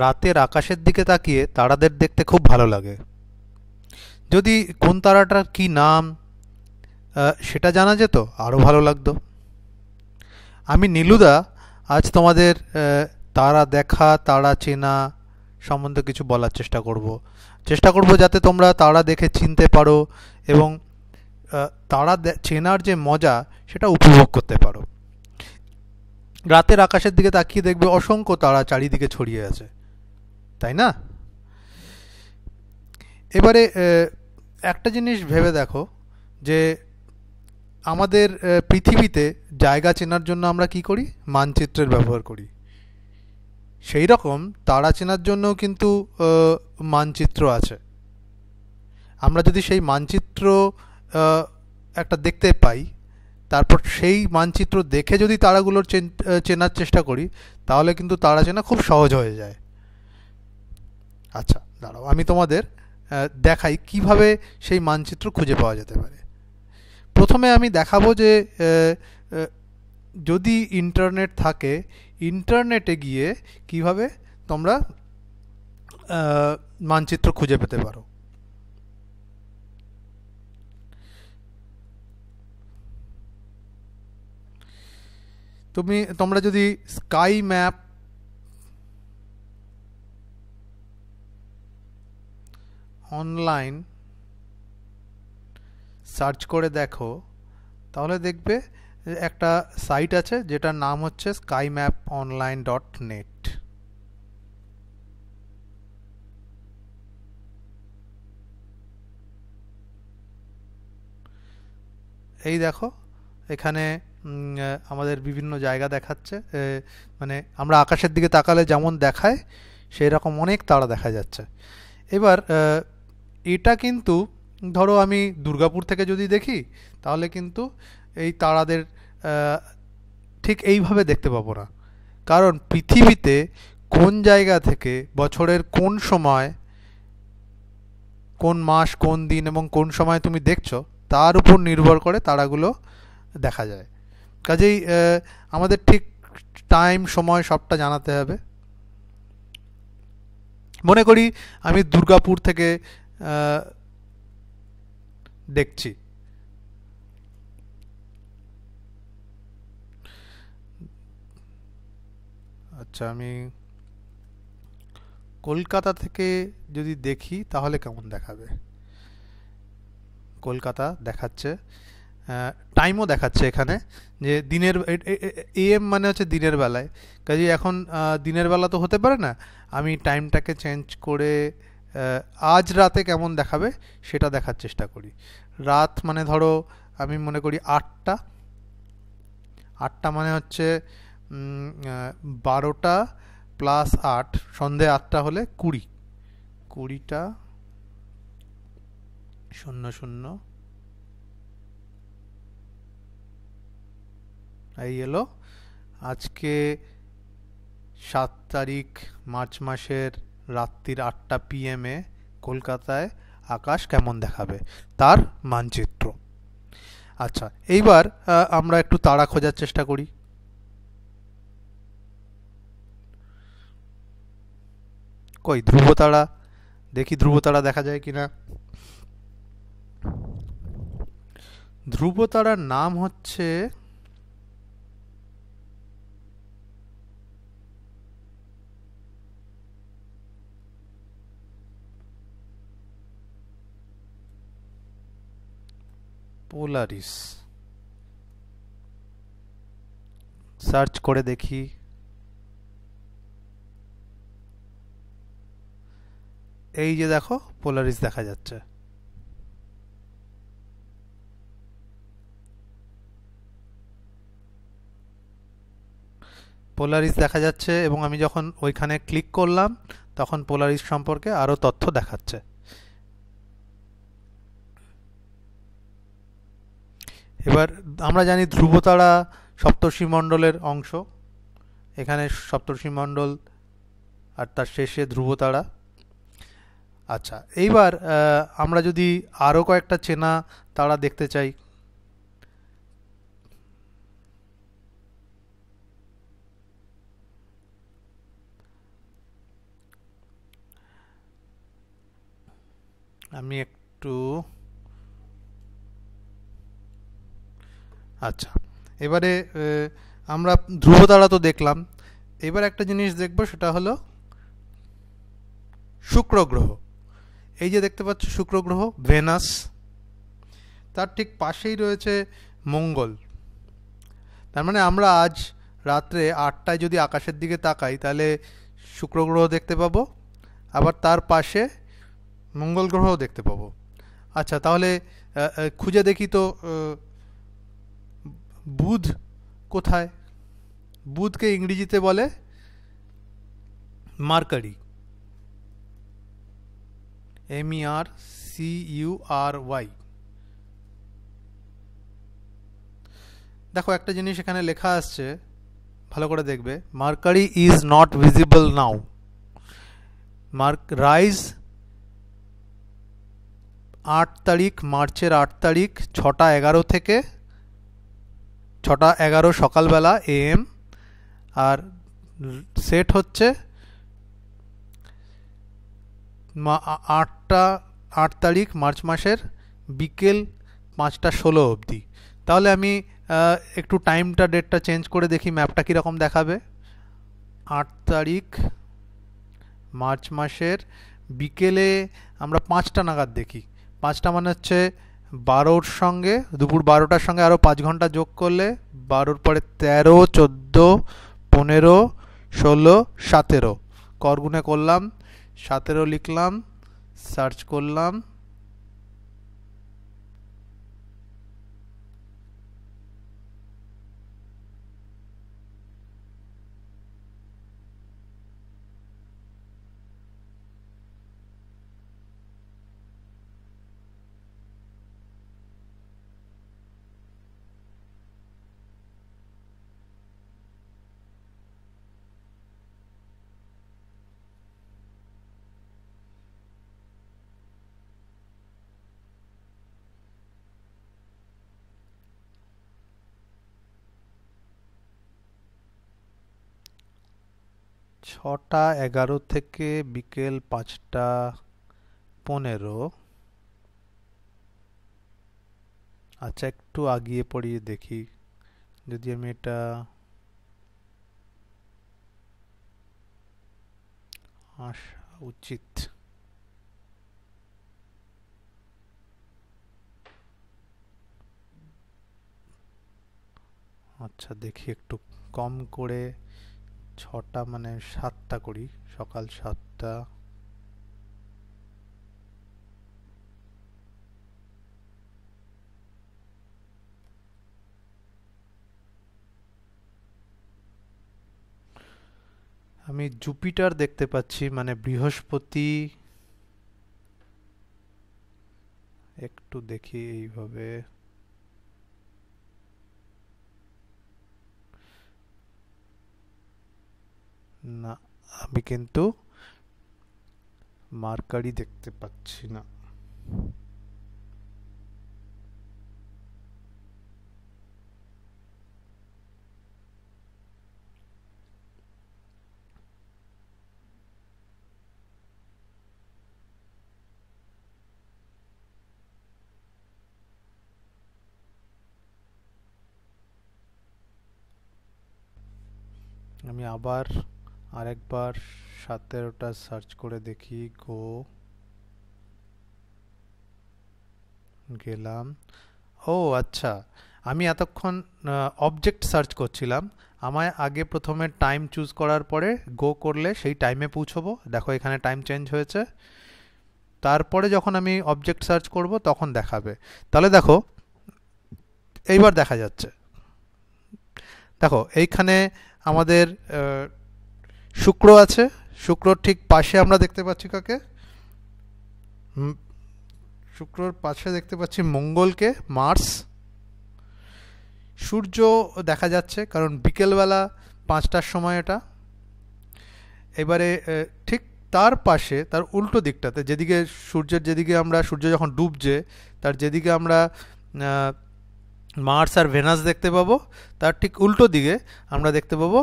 রাতের আকাশের দিকে তাকিয়ে তারাদের দেখতে খুব ভালো লাগে। যদি কোন তারাটার কি নাম সেটা জানা যেত আরও ভালো লাগতো। আমি নীলুদা আজ তোমাদের তারা দেখা, তারা চেনা সম্বন্ধে কিছু বলার চেষ্টা করব যাতে তোমরা তারা দেখে চিনতে পারো এবং তারা চেনার যে মজা সেটা উপভোগ করতে পারো। রাতের আকাশের দিকে তাকিয়ে দেখবে অসংখ্য তারা চারিদিকে ছড়িয়ে আছে, তাই না? এবারে একটা জিনিস ভেবে দেখো যে আমাদের পৃথিবীতে জায়গা চেনার জন্য আমরা কি করি? মানচিত্রের ব্যবহার করি। সেই রকম তারা চেনার জন্যও কিন্তু মানচিত্র আছে। আমরা যদি সেই মানচিত্র একটা দেখতে পাই, তারপর সেই মানচিত্র দেখে যদি তারাগুলোর চেনার চেষ্টা করি, তাহলে কিন্তু তারা চেনা খুব সহজ হয়ে যায়। আচ্ছা দাঁড়াও, আমি তোমাদের দেখাই কিভাবে সেই মানচিত্র খুঁজে পাওয়া যেতে পারে। প্রথমে আমি দেখাবো যে যদি ইন্টারনেট থাকে, ইন্টারনেটে গিয়ে কিভাবে তোমরা মানচিত্র খুঁজে পেতে পারো। তোমরা যদি স্কাই ম্যাপ অনলাইন সার্চ করে দেখো, তাহলে দেখবে একটা সাইট আছে যেটার নাম হচ্ছে skymaponline.net। এই দেখো, এখানে আমাদের বিভিন্ন জায়গা দেখাচ্ছে, মানে আমরা আকাশের দিকে তাকালে যেমন দেখায় সেই রকম অনেক তারা দেখা যাচ্ছে। এবার এটা কিন্তু ধরো আমি দুর্গাপুর থেকে যদি দেখি, তাহলে কিন্তু এই তারাদের ঠিক এইভাবে দেখতে পাবো না। কারণ পৃথিবীতে কোন জায়গা থেকে বছরের কোন সময়, কোন মাস, কোন দিন এবং কোন সময় তুমি দেখছো, তার উপর নির্ভর করে তারাগুলো দেখা যায়। কাজেই আমাদের ঠিক টাইম, সময় সবটা জানাতে হবে। মনে করি আমি দুর্গাপুর থেকে দেখছি, আচ্ছা আমি কলকাতা থেকে যদি দেখি তাহলে কেমন দেখাবে। কলকাতা দেখাচ্ছে, টাইমও দেখাচ্ছে এখানে, যে দিনের এএম মানে হচ্ছে দিনের বেলায়। কাজে এখন দিনের বেলা তো হতে পারে না, আমি টাইমটাকে চেঞ্জ করে আজ রাতে কেমন দেখাবে সেটা দেখার চেষ্টা করি। রাত মানে ধরো আমি মনে করি 8টা। 8টা মানে হচ্ছে 12টা প্লাস 8, সন্ধে 8টা হলে 20, 20টা 00 এই এলো। আজকে 7 তারিখ মার্চ মাসের রাত্রির 8টা PM এ কলকাতায় আকাশ কেমন দেখাবে তার মানচিত্র। আচ্ছা এইবার আমরা একটু তারা খোঁজার চেষ্টা করি। কই ধ্রুব তারা, দেখি ধ্রুব তারা দেখা যায় কিনা। ধ্রুব তারার নাম হচ্ছে পোলারিস। সার্চ করে দেখি। এই যে দেখো পোলারিস দেখা যাচ্ছে। পোলারিস দেখা যাচ্ছে এবং আমি যখন ওইখানে ক্লিক করলাম তখন পোলারিস সম্পর্কে আরও তথ্য দেখাচ্ছে। এবার আমরা জানি ধ্রুবতারা সপ্তর্ষিমণ্ডলের অংশ। এখানে সপ্তর্ষিমণ্ডল আর তার শেষে ধ্রুবতারা। আচ্ছা এইবার আমরা যদি আরও কয়েকটা চেনা তারা দেখতে চাই, আমি একটু আচ্ছা, এবারে আমরা ধ্রুবতারা তো দেখলাম, এবার একটা জিনিস দেখব, সেটা হলো শুক্র গ্রহ। এই যে দেখতে পাচ্ছ শুক্র গ্রহ, ভেনাস, তার ঠিক পাশেই রয়েছে মঙ্গল। তার মানে আমরা আজ রাত্রে 8টায় যদি আকাশের দিকে তাকাই তাহলে শুক্র গ্রহ দেখতে পাবো, আবার তার পাশে মঙ্গল গ্রহও দেখতে পাবো। আচ্ছা, তাহলে খুঁজে দেখি তো বুধ কোথায়। বুধকে ইংরেজিতে বলে মার্কারি, MERCURY। দেখো একটা জিনিস এখানে লেখা আসছে, ভালো করে দেখবে, mercury is not visible now. Rise 8 তারিখ, মার্চের 8 তারিখ 6টা 11 থেকে 6টা 11 সকালবেলা AM, আর সেট হচ্ছে 8 তারিখ মার্চ মাসের বিকেল 5টা 16 অবধি। তাহলে আমি একটু টাইমটা, ডেটটা চেঞ্জ করে দেখি ম্যাপটা কীরকম দেখাবে। 8 তারিখ মার্চ মাসের বিকেলে আমরা 5টা নাগাদ দেখি। 5টা মানে হচ্ছে 12র সঙ্গে, দুপুর 12টার সঙ্গে আরও 5 ঘন্টা যোগ করলে 12র পরে 13, 14, 15, 16, 17 করগুনে করলাম, 17 লিখলাম, সার্চ করলাম, ছটা 11 থেকে বিকেল 5টা 15। আচ্ছা, একটু আগিয়ে পড়িয়ে দেখি, যদি আমি এটা আসা উচিত। আচ্ছা, দেখি একটু কম করে, 6টা মানে 7টা করি, সকাল 7টা। আমি জুপিটার দেখতে পাচ্ছি, মানে বৃহস্পতি। একটু দেখি এইভাবে, না আমি কিন্তু মার্কারি দেখতে পাচ্ছি না। আমি আবার আরেকবার 17টা সার্চ করে দেখি, গেলাম। ও আচ্ছা, আমি এতক্ষণ অবজেক্ট সার্চ করছিলাম। আমায় আগে প্রথমে টাইম চুজ করার পরে গো করলে সেই টাইমে পৌঁছবো। দেখো এখানে টাইম চেঞ্জ হয়েছে, তারপরে যখন আমি অবজেক্ট সার্চ করব তখন দেখাবে। তাহলে দেখো এইবার দেখা যাচ্ছে। দেখো এইখানে আমাদের শুক্র আছে, শুক্রর ঠিক পাশে আমরা দেখতে পাচ্ছি কাকে, শুক্রর পাশে দেখতে পাচ্ছি মঙ্গলকে, মার্স। সূর্য দেখা যাচ্ছে কারণ বিকেলবেলা 5টার সময় এটা। এবারে ঠিক তার পাশে, তার উল্টো দিকটাতে, যেদিকে সূর্যের যেদিকে আমরা, সূর্য যখন ডুবছে তার যেদিকে আমরা মার্স আর ভেনাস দেখতে পাবো, তার ঠিক উল্টো দিকে আমরা দেখতে পাবো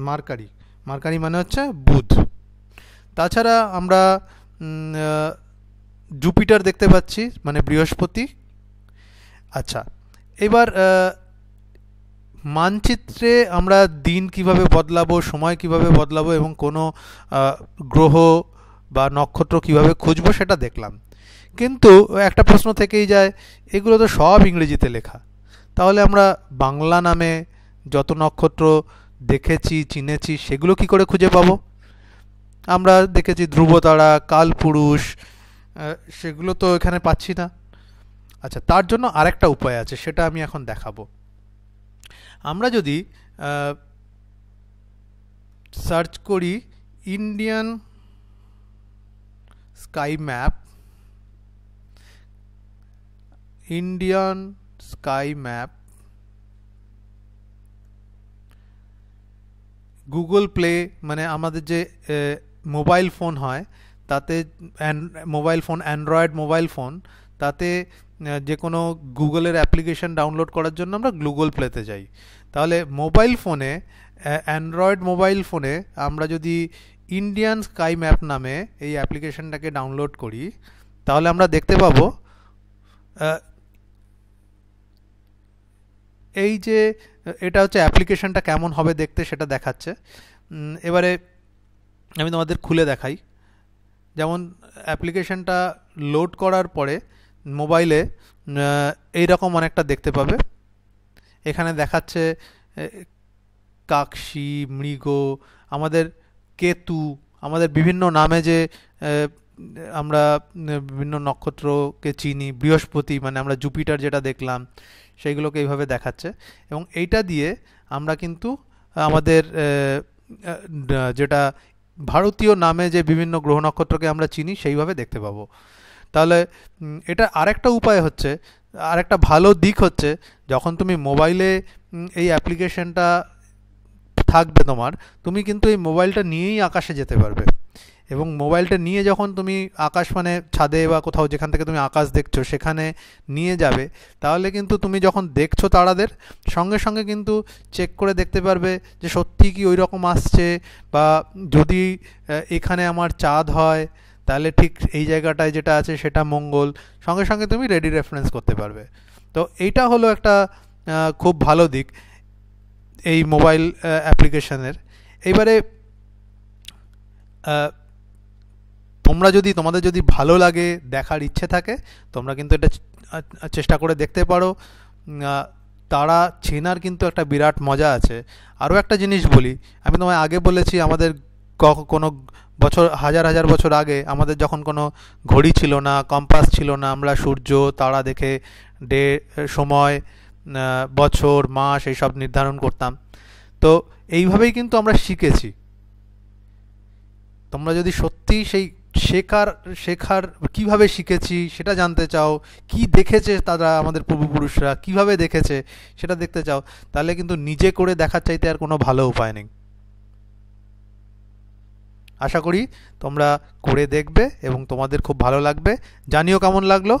মার্কারি। মার্কারি মানে হচ্ছে বুধ। তাছাড়া আমরা জুপিটার দেখতে পাচ্ছি, মানে বৃহস্পতি। আচ্ছা, এবার মানচিত্রে আমরা দিন কিভাবে বদলাবো, সময় কিভাবে বদলাবো এবং কোনো গ্রহ বা নক্ষত্র কিভাবে খুঁজবো সেটা দেখলাম। কিন্তু একটা প্রশ্ন থেকেই যায়, এগুলো তো সব ইংরেজিতে লেখা, তাহলে আমরা বাংলা নামে যত নক্ষত্র দেখেছি চিনেছি সেগুলো কি করে খুঁজে পাবো? আমরা দেখেছি ধ্রুবতারা, কালপুরুষ, সেগুলো তো এখানে পাচ্ছি না। আচ্ছা, তার জন্য আরেকটা উপায় আছে, সেটা আমি এখন দেখাবো। আমরা যদি সার্চ করি Indian sky map, Indian sky map Google play, মানে আমাদের যে মোবাইল ফোন হয় তাতে, mobile phone, Android mobile phone, তাতে যে কোনো গুগলের অ্যাপ্লিকেশন ডাউনলোড করার জন্য আমরা গুগল প্লেতে যাই। তাহলে মোবাইল ফোনে, অ্যান্ড্রয়েড মোবাইল ফোনে আমরা যদি ইন্ডিয়ান স্কাই ম্যাপ নামে এই অ্যাপ্লিকেশনটাকে ডাউনলোড করি, তাহলে আমরা দেখতে পাবো এই যে এটা হচ্ছে অ্যাপ্লিকেশনটা কেমন হবে দেখতে সেটা দেখাচ্ছে। এবারে আমি তোমাদের খুলে দেখাই। যেমন অ্যাপ্লিকেশনটা লোড করার পরে মোবাইলে এইরকম অনেকটা দেখতে পাবে। এখানে দেখাচ্ছে কাকশি, মৃগ, আমাদের কেতু, আমাদের বিভিন্ন নামে যে আমরা বিভিন্ন নক্ষত্রকে চিনি, বৃহস্পতি মানে আমরা জুপিটার যেটা দেখলাম সেইগুলোকে এইভাবে দেখাচ্ছে। এবং এইটা দিয়ে আমরা কিন্তু আমাদের যেটা ভারতীয় নামে যে বিভিন্ন গ্রহ নক্ষত্রকে আমরা চিনি সেইভাবে দেখতে পাবো। তাহলে এটা আরেকটা উপায় হচ্ছে, আরেকটা ভালো দিক হচ্ছে, যখন তুমি মোবাইলে এই অ্যাপ্লিকেশনটা থাকবে তোমার, তুমি কিন্তু এই মোবাইলটা নিয়েই আকাশে যেতে পারবে। এবং মোবাইলটা নিয়ে যখন তুমি আকাশ, মানে ছাদে বা কোথাও যেখান থেকে তুমি আকাশ দেখছো সেখানে নিয়ে যাবে, তাহলে কিন্তু তুমি যখন দেখছো তারাদের, সঙ্গে সঙ্গে কিন্তু চেক করে দেখতে পারবে যে সত্যি কি ওই রকম আসছে, বা যদি এখানে আমার চাঁদ হয় তাহলে ঠিক এই জায়গাটায় যেটা আছে সেটা মঙ্গল, সঙ্গে সঙ্গে তুমি রেডি রেফারেন্স করতে পারবে। তো এইটা হলো একটা খুব ভালো দিক এই মোবাইল অ্যাপ্লিকেশনের। এইবারে তোমাদের যদি ভালো লাগে, দেখার ইচ্ছে থাকে, তোমরা কিন্তু এটা চেষ্টা করে দেখতে পারো। তারা চেনার কিন্তু একটা বিরাট মজা আছে। আরও একটা জিনিস বলি, আমি তোমায় আগে বলেছি আমাদের কোনো বছর, হাজার হাজার বছর আগে আমাদের যখন কোনো ঘড়ি ছিল না, কম্পাস ছিল না, আমরা সূর্য তারা দেখে সময়, বছর, মাস এইসব নির্ধারণ করতাম। তো এইভাবেই কিন্তু আমরা শিখেছি। তোমরা যদি সত্যি সেই শেখার কিভাবে শিখেছি সেটা জানতে চাও, কি দেখেছে তারা, আমাদের পূর্বপুরুষরা কিভাবে দেখেছে সেটা দেখতে চাও, তাহলে কিন্তু নিজে করে দেখার চাইতে আর কোনো ভালো উপায় নেই। আশা করি তোমরা করে দেখবে এবং তোমাদের খুব ভালো লাগবে। জানিও কেমন লাগলো।